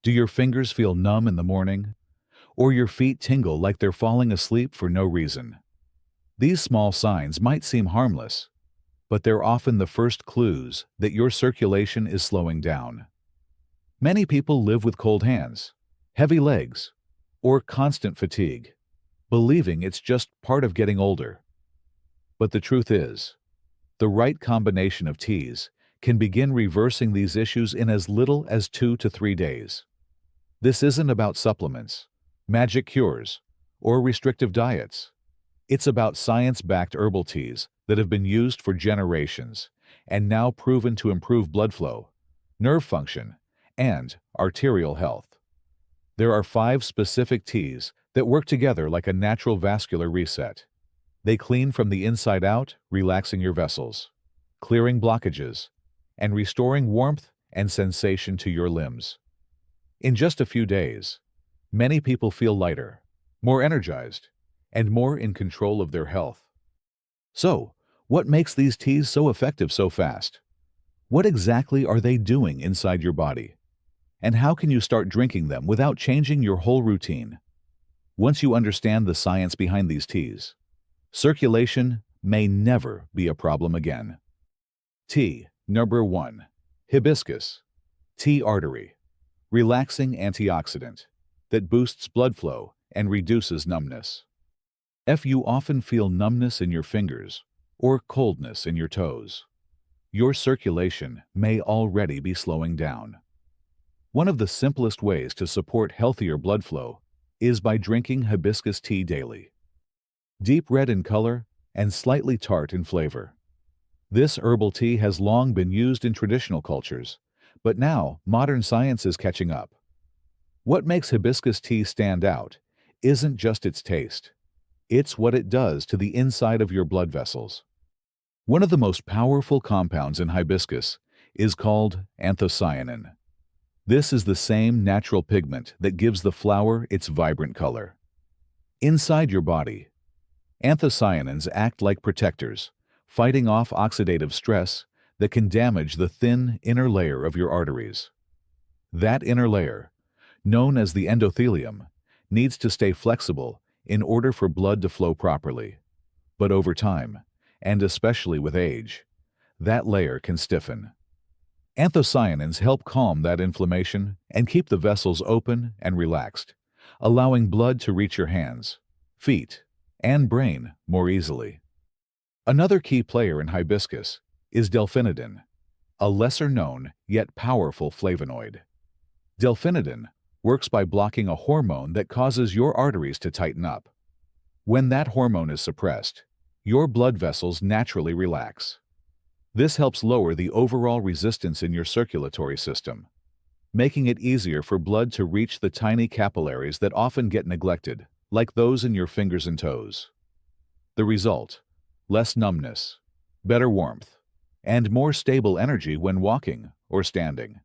Do your fingers feel numb in the morning? Or your feet tingle like they're falling asleep for no reason? These small signs might seem harmless, but they're often the first clues that your circulation is slowing down. Many people live with cold hands, heavy legs, or constant fatigue, believing it's just part of getting older. But the truth is, the right combination of teas can begin reversing these issues in as little as 2 to 3 days. This isn't about supplements, magic cures, or restrictive diets. It's about science-backed herbal teas that have been used for generations and now proven to improve blood flow, nerve function, and arterial health. There are 5 specific teas that work together like a natural vascular reset. They clean from the inside out, relaxing your vessels, clearing blockages, and restoring warmth and sensation to your limbs. In just a few days, many people feel lighter, more energized, and more in control of their health. So, what makes these teas so effective so fast? What exactly are they doing inside your body? And how can you start drinking them without changing your whole routine? Once you understand the science behind these teas, circulation may never be a problem again. Tea number 1. Hibiscus. Tea artery. Relaxing antioxidant that boosts blood flow and reduces numbness. If you often feel numbness in your fingers or coldness in your toes, your circulation may already be slowing down. One of the simplest ways to support healthier blood flow is by drinking hibiscus tea daily. Deep red in color and slightly tart in flavor. This herbal tea has long been used in traditional cultures, but now modern science is catching up. What makes hibiscus tea stand out isn't just its taste. It's what it does to the inside of your blood vessels. One of the most powerful compounds in hibiscus is called anthocyanin. This is the same natural pigment that gives the flower its vibrant color. Inside your body, anthocyanins act like protectors, fighting off oxidative stress that can damage the thin inner layer of your arteries. That inner layer, known as the endothelium, needs to stay flexible in order for blood to flow properly. But over time, and especially with age, that layer can stiffen. Anthocyanins help calm that inflammation and keep the vessels open and relaxed, allowing blood to reach your hands, feet, and brain more easily. Another key player in hibiscus is delphinidin, a lesser-known yet powerful flavonoid. Delphinidin works by blocking a hormone that causes your arteries to tighten up. When that hormone is suppressed, your blood vessels naturally relax. This helps lower the overall resistance in your circulatory system, making it easier for blood to reach the tiny capillaries that often get neglected, like those in your fingers and toes. The result: less numbness, better warmth, and more stable energy when walking or standing.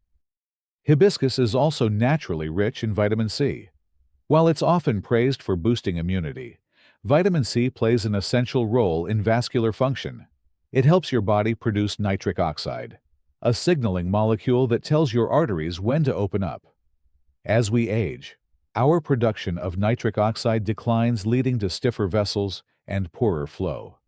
Hibiscus is also naturally rich in vitamin C. While it's often praised for boosting immunity, vitamin C plays an essential role in vascular function. It helps your body produce nitric oxide, a signaling molecule that tells your arteries when to open up. As we age, our production of nitric oxide declines, leading to stiffer vessels and poorer flow.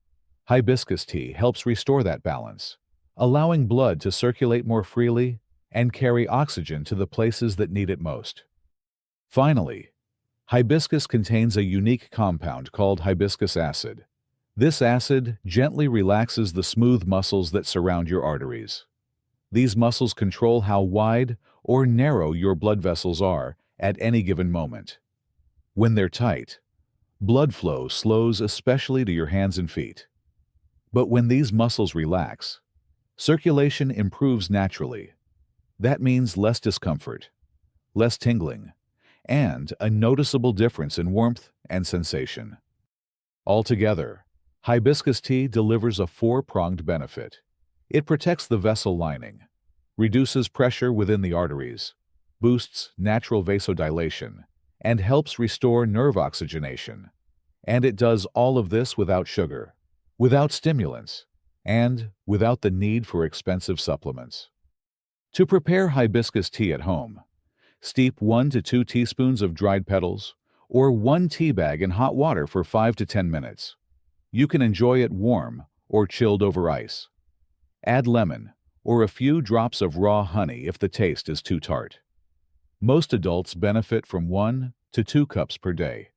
Hibiscus tea helps restore that balance, allowing blood to circulate more freely and carry oxygen to the places that need it most. Finally, hibiscus contains a unique compound called hibiscus acid. This acid gently relaxes the smooth muscles that surround your arteries. These muscles control how wide or narrow your blood vessels are at any given moment. When they're tight, blood flow slows, especially to your hands and feet. But when these muscles relax, circulation improves naturally. That means less discomfort, less tingling, and a noticeable difference in warmth and sensation. Altogether, hibiscus tea delivers a 4-pronged benefit. It protects the vessel lining, reduces pressure within the arteries, boosts natural vasodilation, and helps restore nerve oxygenation. And it does all of this without sugar, without stimulants, and without the need for expensive supplements. To prepare hibiscus tea at home, Steep 1 to 2 teaspoons of dried petals or 1 tea bag in hot water for 5 to 10 minutes. You can enjoy it warm or chilled over ice. Add lemon or a few drops of raw honey if the taste is too tart. Most adults benefit from 1 to 2 cups per day.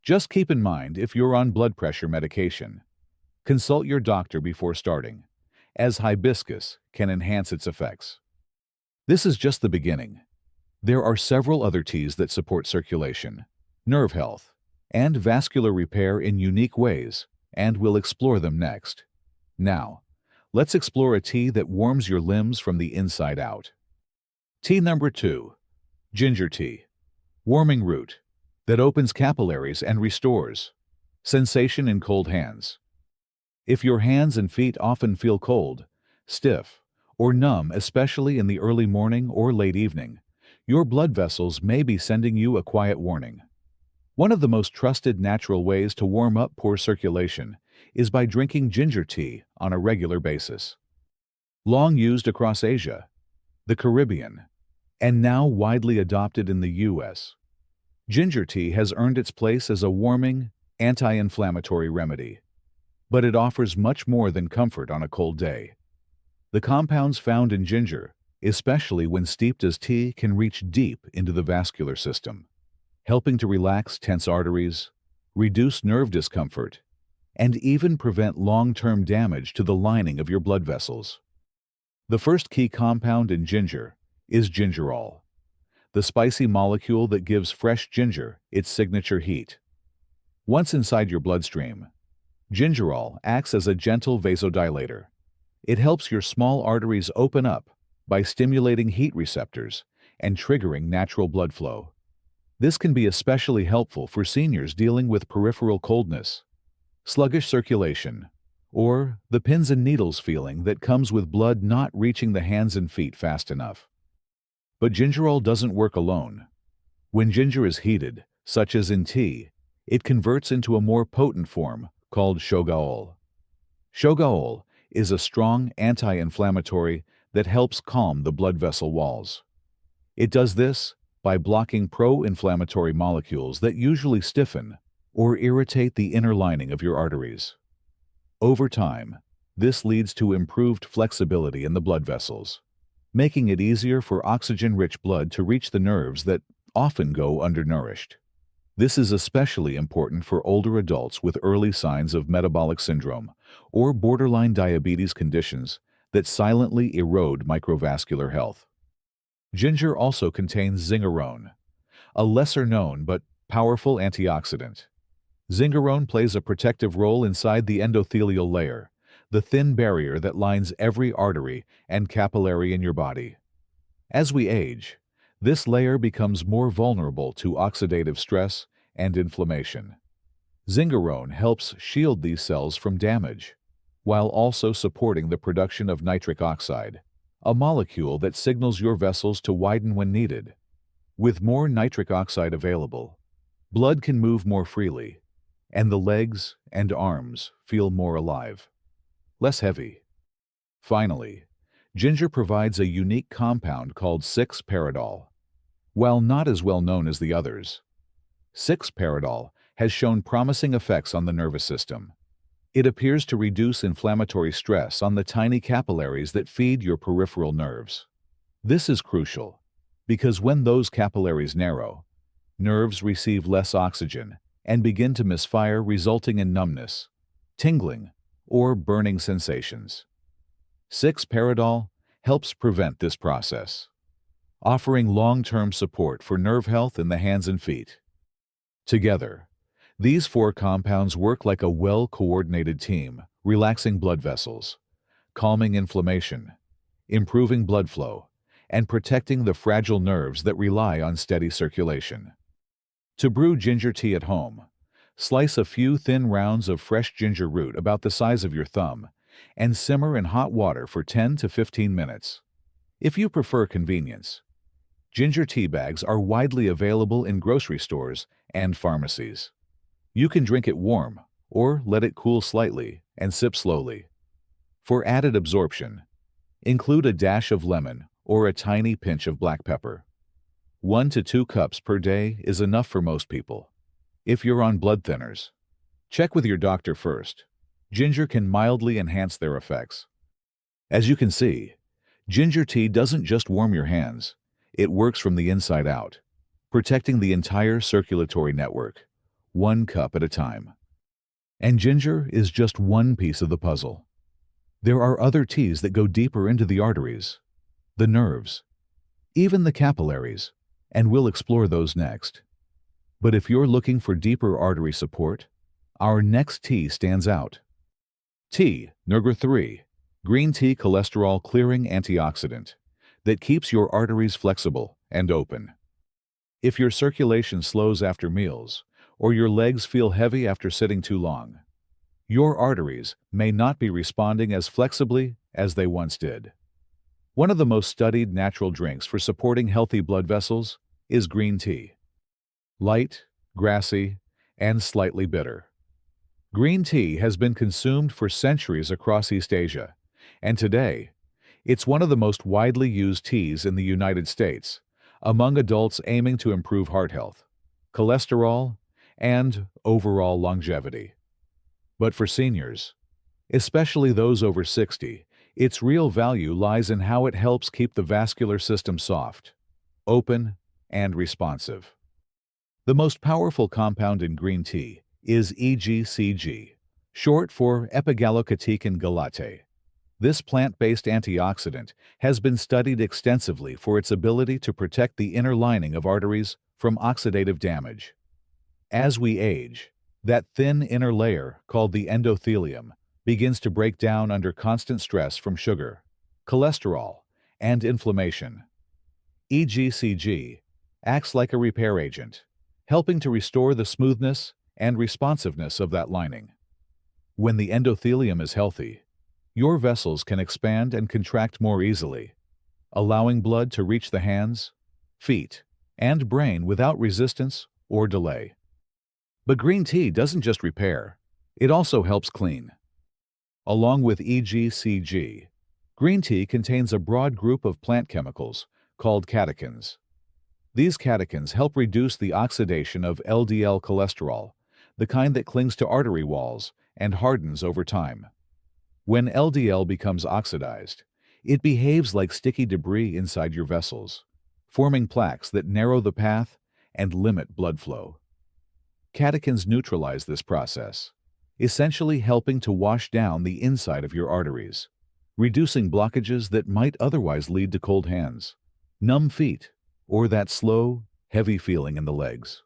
Just keep in mind if you're on blood pressure medication. Consult your doctor before starting, as hibiscus can enhance its effects. This is just the beginning. There are several other teas that support circulation, nerve health, and vascular repair in unique ways, and we'll explore them next. Now, let's explore a tea that warms your limbs from the inside out. Tea number 2. Ginger tea. Warming root that opens capillaries and restores sensation in cold hands. If your hands and feet often feel cold, stiff, or numb, especially in the early morning or late evening, your blood vessels may be sending you a quiet warning. One of the most trusted natural ways to warm up poor circulation is by drinking ginger tea on a regular basis. Long used across Asia, the Caribbean, and now widely adopted in the U.S., ginger tea has earned its place as a warming, anti-inflammatory remedy. But it offers much more than comfort on a cold day. The compounds found in ginger, especially when steeped as tea, can reach deep into the vascular system, helping to relax tense arteries, reduce nerve discomfort, and even prevent long-term damage to the lining of your blood vessels. The first key compound in ginger is gingerol, the spicy molecule that gives fresh ginger its signature heat. Once inside your bloodstream, gingerol acts as a gentle vasodilator. It helps your small arteries open up by stimulating heat receptors and triggering natural blood flow. This can be especially helpful for seniors dealing with peripheral coldness, sluggish circulation, or the pins and needles feeling that comes with blood not reaching the hands and feet fast enough. But gingerol doesn't work alone. When ginger is heated, such as in tea, it converts into a more potent form called shogaol. Shogaol is a strong anti-inflammatory that helps calm the blood vessel walls. It does this by blocking pro-inflammatory molecules that usually stiffen or irritate the inner lining of your arteries. Over time, this leads to improved flexibility in the blood vessels, making it easier for oxygen-rich blood to reach the nerves that often go undernourished. This is especially important for older adults with early signs of metabolic syndrome or borderline diabetes conditions that silently erode microvascular health. Ginger also contains zingerone, a lesser-known but powerful antioxidant. Zingerone plays a protective role inside the endothelial layer, the thin barrier that lines every artery and capillary in your body. As we age, this layer becomes more vulnerable to oxidative stress and inflammation. Zingerone helps shield these cells from damage, while also supporting the production of nitric oxide, a molecule that signals your vessels to widen when needed. With more nitric oxide available, blood can move more freely, and the legs and arms feel more alive, less heavy. Finally, ginger provides a unique compound called 6-paradol. While not as well known as the others, 6-paradol has shown promising effects on the nervous system. It appears to reduce inflammatory stress on the tiny capillaries that feed your peripheral nerves. This is crucial, because when those capillaries narrow, nerves receive less oxygen and begin to misfire, resulting in numbness, tingling, or burning sensations. 6-paradol helps prevent this process, offering long-term support for nerve health in the hands and feet. Together, these 4 compounds work like a well-coordinated team, relaxing blood vessels, calming inflammation, improving blood flow, and protecting the fragile nerves that rely on steady circulation. To brew ginger tea at home, slice a few thin rounds of fresh ginger root about the size of your thumb and simmer in hot water for 10 to 15 minutes. If you prefer convenience, ginger tea bags are widely available in grocery stores and pharmacies. You can drink it warm or let it cool slightly and sip slowly. For added absorption, include a dash of lemon or a tiny pinch of black pepper. 1 to 2 cups per day is enough for most people. If you're on blood thinners, check with your doctor first. Ginger can mildly enhance their effects. As you can see, ginger tea doesn't just warm your hands, it works from the inside out, protecting the entire circulatory network, 1 cup at a time. And ginger is just one piece of the puzzle. There are other teas that go deeper into the arteries, the nerves, even the capillaries, and we'll explore those next. But if you're looking for deeper artery support, our next tea stands out. Tea Number 3, green tea cholesterol-clearing antioxidant that keeps your arteries flexible and open. If your circulation slows after meals, or your legs feel heavy after sitting too long, your arteries may not be responding as flexibly as they once did. One of the most studied natural drinks for supporting healthy blood vessels is green tea. Light, grassy, and slightly bitter. Green tea has been consumed for centuries across East Asia, and today, it's one of the most widely used teas in the United States among adults aiming to improve heart health, cholesterol, and overall longevity. But for seniors, especially those over 60, its real value lies in how it helps keep the vascular system soft, open, and responsive. The most powerful compound in green tea is EGCG, short for epigallocatechin galate. This plant-based antioxidant has been studied extensively for its ability to protect the inner lining of arteries from oxidative damage. As we age, that thin inner layer, called the endothelium, begins to break down under constant stress from sugar, cholesterol, and inflammation. EGCG acts like a repair agent, helping to restore the smoothness and responsiveness of that lining. When the endothelium is healthy, your vessels can expand and contract more easily, allowing blood to reach the hands, feet, and brain without resistance or delay. But green tea doesn't just repair, it also helps clean. Along with EGCG, green tea contains a broad group of plant chemicals called catechins. These catechins help reduce the oxidation of LDL cholesterol, the kind that clings to artery walls and hardens over time. When LDL becomes oxidized, it behaves like sticky debris inside your vessels, forming plaques that narrow the path and limit blood flow. Catechins neutralize this process, essentially helping to wash down the inside of your arteries, reducing blockages that might otherwise lead to cold hands, numb feet, or that slow, heavy feeling in the legs.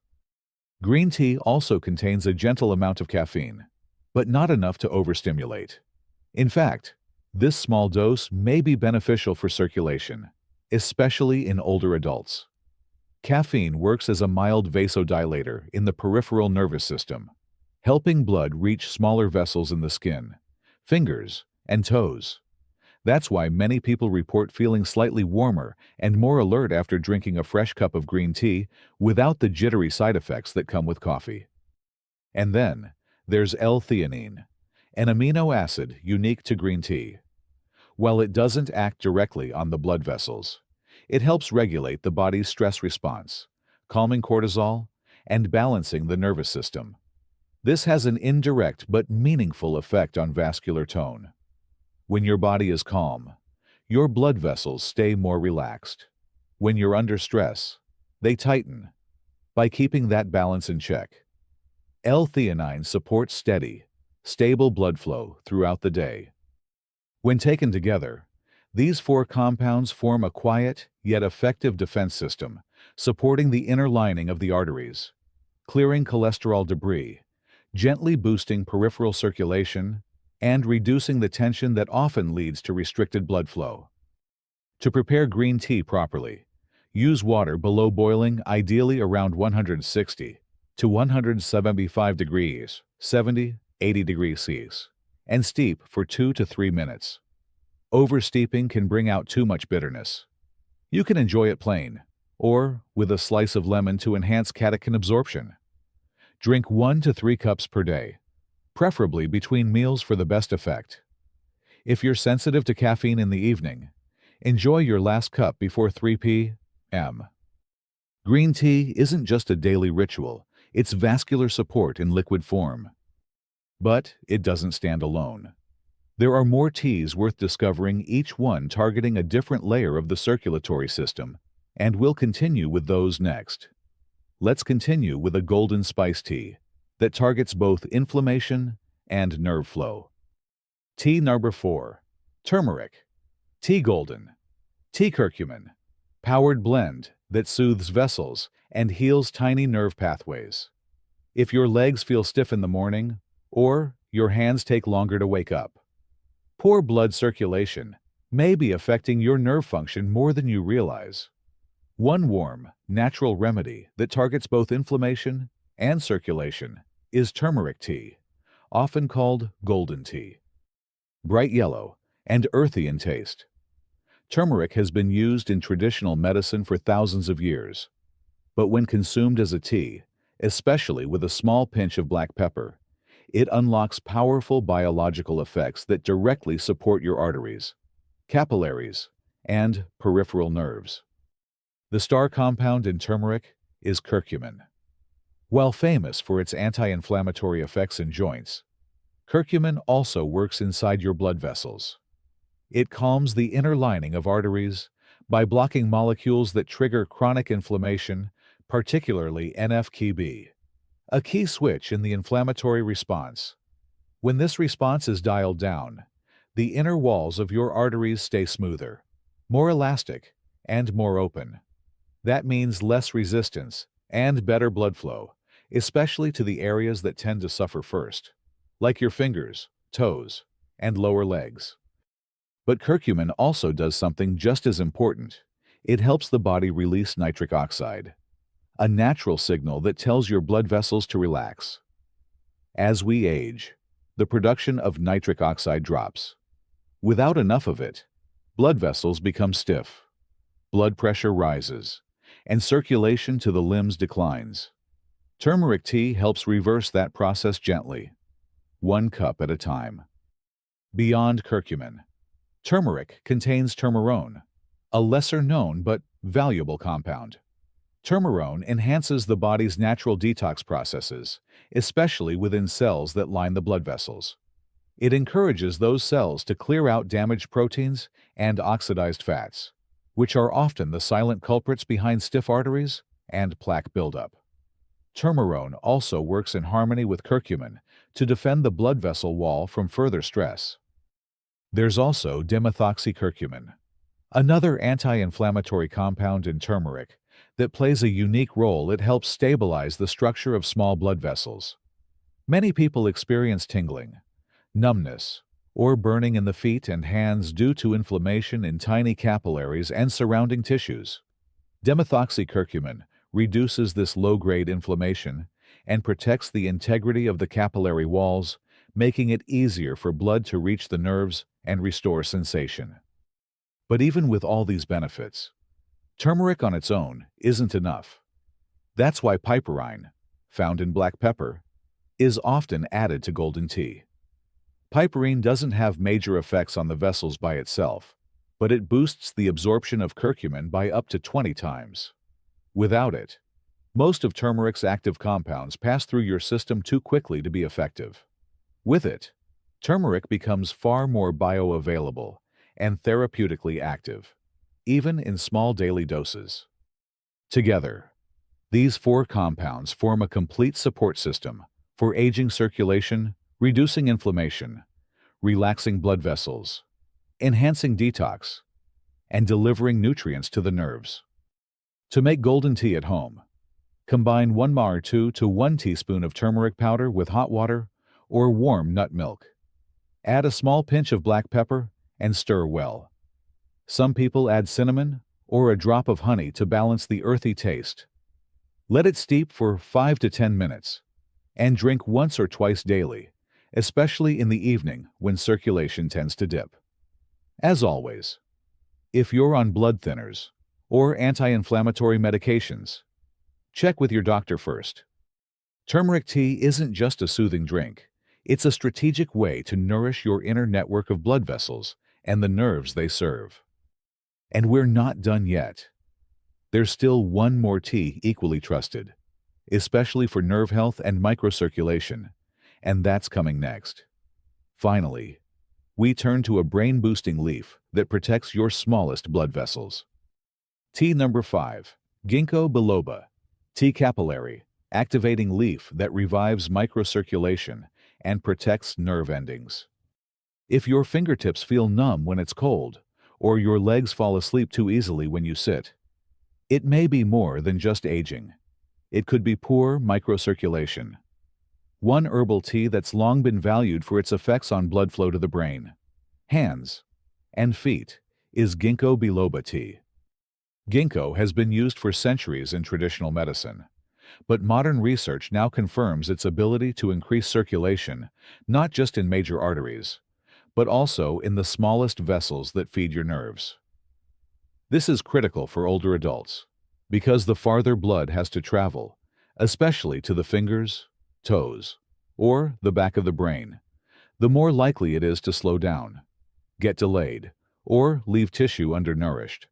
Green tea also contains a gentle amount of caffeine, but not enough to overstimulate. In fact, this small dose may be beneficial for circulation, especially in older adults. Caffeine works as a mild vasodilator in the peripheral nervous system, helping blood reach smaller vessels in the skin, fingers, and toes. That's why many people report feeling slightly warmer and more alert after drinking a fresh cup of green tea without the jittery side effects that come with coffee. And then, there's L-theanine, an amino acid unique to green tea. While it doesn't act directly on the blood vessels, it helps regulate the body's stress response, calming cortisol, and balancing the nervous system. This has an indirect but meaningful effect on vascular tone. When your body is calm, your blood vessels stay more relaxed. When you're under stress, they tighten. By keeping that balance in check, L-theanine supports steady, stable blood flow throughout the day. When taken together, these four compounds form a quiet yet effective defense system, supporting the inner lining of the arteries, clearing cholesterol debris, gently boosting peripheral circulation, and reducing the tension that often leads to restricted blood flow. To prepare green tea properly, use water below boiling, ideally around 160 to 175 degrees, 70-80 degrees Celsius, and steep for 2 to 3 minutes. Oversteeping can bring out too much bitterness. You can enjoy it plain, or with a slice of lemon to enhance catechin absorption. Drink 1 to 3 cups per day, preferably between meals for the best effect. If you're sensitive to caffeine in the evening, enjoy your last cup before 3 p.m. Green tea isn't just a daily ritual, it's vascular support in liquid form. But it doesn't stand alone. There are more teas worth discovering, each one targeting a different layer of the circulatory system, and we'll continue with those next. Let's continue with a golden spice tea that targets both inflammation and nerve flow. Tea number 4. Turmeric. Tea golden. Tea curcumin. Powered blend that soothes vessels and heals tiny nerve pathways. If your legs feel stiff in the morning, or your hands take longer to wake up, poor blood circulation may be affecting your nerve function more than you realize. One warm, natural remedy that targets both inflammation and circulation is turmeric tea, often called golden tea. Bright yellow and earthy in taste, turmeric has been used in traditional medicine for thousands of years. But when consumed as a tea, especially with a small pinch of black pepper, it unlocks powerful biological effects that directly support your arteries, capillaries, and peripheral nerves. The star compound in turmeric is curcumin. While famous for its anti-inflammatory effects in joints, curcumin also works inside your blood vessels. It calms the inner lining of arteries by blocking molecules that trigger chronic inflammation, particularly NF-κB, a key switch in the inflammatory response. When this response is dialed down, the inner walls of your arteries stay smoother, more elastic, and more open. That means less resistance and better blood flow, especially to the areas that tend to suffer first, like your fingers, toes, and lower legs. But curcumin also does something just as important. It helps the body release nitric oxide, a natural signal that tells your blood vessels to relax. As we age, the production of nitric oxide drops. Without enough of it, blood vessels become stiff, blood pressure rises, and circulation to the limbs declines. Turmeric tea helps reverse that process gently, 1 cup at a time. Beyond curcumin, turmeric contains turmerone, a lesser-known but valuable compound. Turmerone enhances the body's natural detox processes, especially within cells that line the blood vessels. It encourages those cells to clear out damaged proteins and oxidized fats, which are often the silent culprits behind stiff arteries and plaque buildup. Turmerone also works in harmony with curcumin to defend the blood vessel wall from further stress. There's also dimethoxycurcumin, another anti-inflammatory compound in turmeric that plays a unique role. It helps stabilize the structure of small blood vessels. Many people experience tingling, numbness, or burning in the feet and hands due to inflammation in tiny capillaries and surrounding tissues. Dimethoxycurcumin reduces this low-grade inflammation and protects the integrity of the capillary walls, making it easier for blood to reach the nerves and restore sensation. But even with all these benefits, turmeric on its own isn't enough. That's why piperine, found in black pepper, is often added to golden tea. Piperine doesn't have major effects on the vessels by itself, but it boosts the absorption of curcumin by up to 20 times. Without it, most of turmeric's active compounds pass through your system too quickly to be effective. With it, turmeric becomes far more bioavailable and therapeutically active, even in small daily doses. Together, these 4 compounds form a complete support system for aging circulation, reducing inflammation, relaxing blood vessels, enhancing detox, and delivering nutrients to the nerves. To make golden tea at home, combine 1 2 to 1 teaspoon of turmeric powder with hot water or warm nut milk. Add a small pinch of black pepper and stir well. Some people add cinnamon or a drop of honey to balance the earthy taste. Let it steep for 5 to 10 minutes and drink once or twice daily, especially in the evening when circulation tends to dip. As always, if you're on blood thinners or anti-inflammatory medications, check with your doctor first. Turmeric tea isn't just a soothing drink. It's a strategic way to nourish your inner network of blood vessels and the nerves they serve. And we're not done yet. There's still one more tea equally trusted, especially for nerve health and microcirculation, and that's coming next. Finally, we turn to a brain-boosting leaf that protects your smallest blood vessels. Tea number 5. Ginkgo biloba, tea capillary, activating leaf that revives microcirculation and protects nerve endings. If your fingertips feel numb when it's cold, or your legs fall asleep too easily when you sit, it may be more than just aging. It could be poor microcirculation. One herbal tea that's long been valued for its effects on blood flow to the brain, hands, and feet is ginkgo biloba tea. Ginkgo has been used for centuries in traditional medicine, but modern research now confirms its ability to increase circulation not just in major arteries, but also in the smallest vessels that feed your nerves. This is critical for older adults, because the farther blood has to travel, especially to the fingers, toes, or the back of the brain, the more likely it is to slow down, get delayed, or leave tissue undernourished.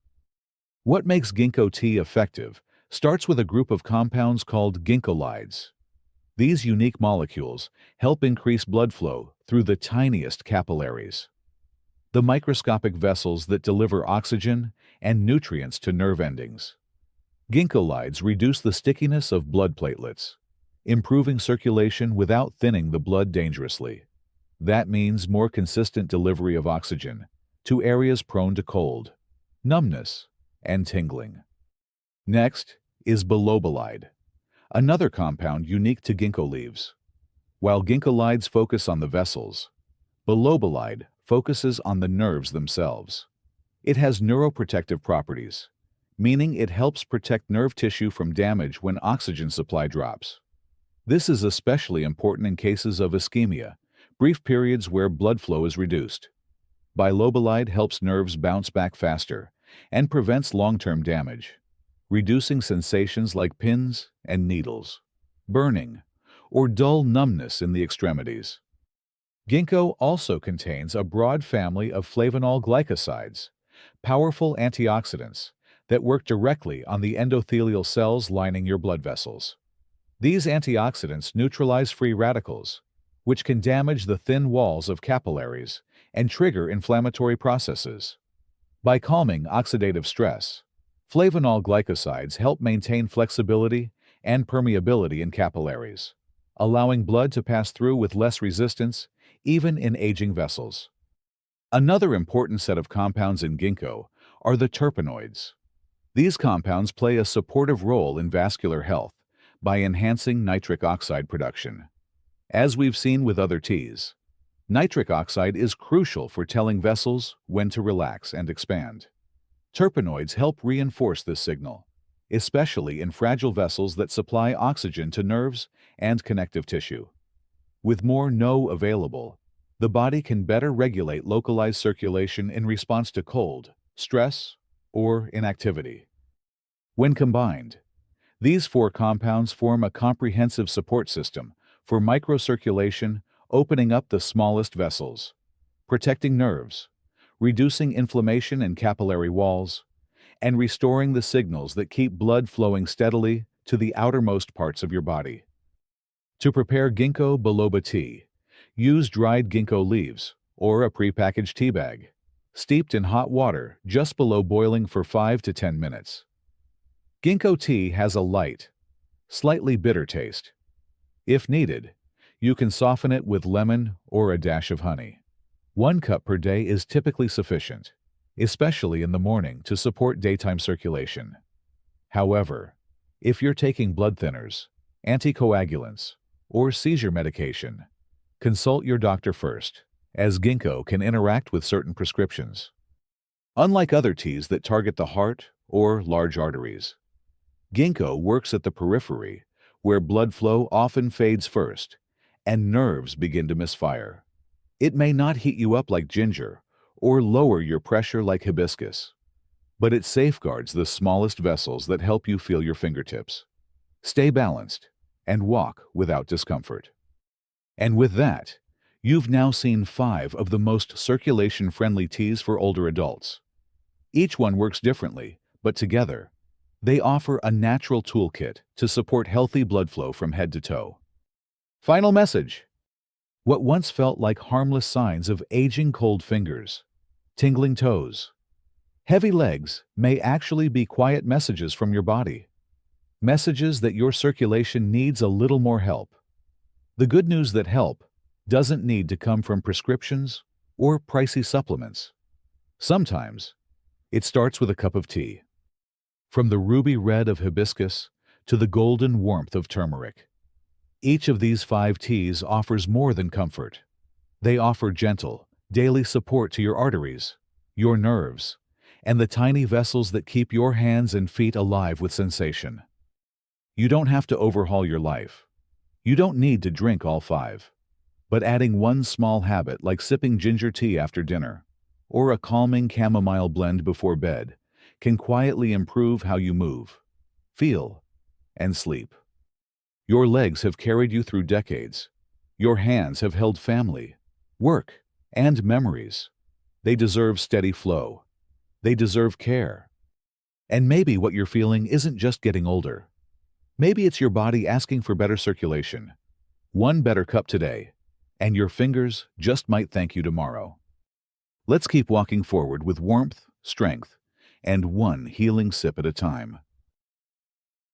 What makes ginkgo tea effective starts with a group of compounds called ginkgolides. These unique molecules help increase blood flow through the tiniest capillaries, the microscopic vessels that deliver oxygen and nutrients to nerve endings. Ginkgolides reduce the stickiness of blood platelets, improving circulation without thinning the blood dangerously. That means more consistent delivery of oxygen to areas prone to cold, numbness, and tingling. Next is bilobalide, another compound unique to ginkgo leaves. While ginkgolides focus on the vessels, bilobalide focuses on the nerves themselves. It has neuroprotective properties, meaning it helps protect nerve tissue from damage when oxygen supply drops. This is especially important in cases of ischemia, brief periods where blood flow is reduced. Bilobalide helps nerves bounce back faster and prevents long-term damage, reducing sensations like pins and needles, burning, or dull numbness in the extremities. Ginkgo also contains a broad family of flavonol glycosides, powerful antioxidants that work directly on the endothelial cells lining your blood vessels. These antioxidants neutralize free radicals, which can damage the thin walls of capillaries and trigger inflammatory processes. By calming oxidative stress, flavonol glycosides help maintain flexibility and permeability in capillaries, allowing blood to pass through with less resistance, even in aging vessels. Another important set of compounds in ginkgo are the terpenoids. These compounds play a supportive role in vascular health by enhancing nitric oxide production. As we've seen with other teas, nitric oxide is crucial for telling vessels when to relax and expand. Terpenoids help reinforce this signal, especially in fragile vessels that supply oxygen to nerves and connective tissue. With more NO available, the body can better regulate localized circulation in response to cold, stress, or inactivity. When combined, these 4 compounds form a comprehensive support system for microcirculation, opening up the smallest vessels, protecting nerves, reducing inflammation in capillary walls, and restoring the signals that keep blood flowing steadily to the outermost parts of your body. To prepare ginkgo biloba tea, use dried ginkgo leaves or a prepackaged tea bag, steeped in hot water just below boiling for 5 to 10 minutes. Ginkgo tea has a light, slightly bitter taste. If needed, you can soften it with lemon or a dash of honey. 1 cup per day is typically sufficient, especially in the morning to support daytime circulation. However, if you're taking blood thinners, anticoagulants, or seizure medication, consult your doctor first, as ginkgo can interact with certain prescriptions. Unlike other teas that target the heart or large arteries, ginkgo works at the periphery, where blood flow often fades first and nerves begin to misfire. It may not heat you up like ginger or lower your pressure like hibiscus, but it safeguards the smallest vessels that help you feel your fingertips. Stay balanced and walk without discomfort. And with that, you've now seen 5 of the most circulation-friendly teas for older adults. Each one works differently, but together, They offer a natural toolkit to support healthy blood flow from head to toe. Final message. What once felt like harmless signs of aging cold fingers, tingling toes, heavy legs may actually be quiet messages from your body. Messages that your circulation needs a little more help. The good news that help doesn't need to come from prescriptions or pricey supplements. Sometimes it starts with a cup of tea. From the ruby red of hibiscus to the golden warmth of turmeric. Each of these 5 teas offers more than comfort. They offer gentle, daily support to your arteries, your nerves, and the tiny vessels that keep your hands and feet alive with sensation. You don't have to overhaul your life. You don't need to drink all 5. But adding one small habit like sipping ginger tea after dinner, or a calming chamomile blend before bed, can quietly improve how you move, feel, and sleep. Your legs have carried you through decades. Your hands have held family, work, and memories. They deserve steady flow. They deserve care. And maybe what you're feeling isn't just getting older. Maybe it's your body asking for better circulation. One better cup today, and your fingers just might thank you tomorrow. Let's keep walking forward with warmth, strength, and one healing sip at a time.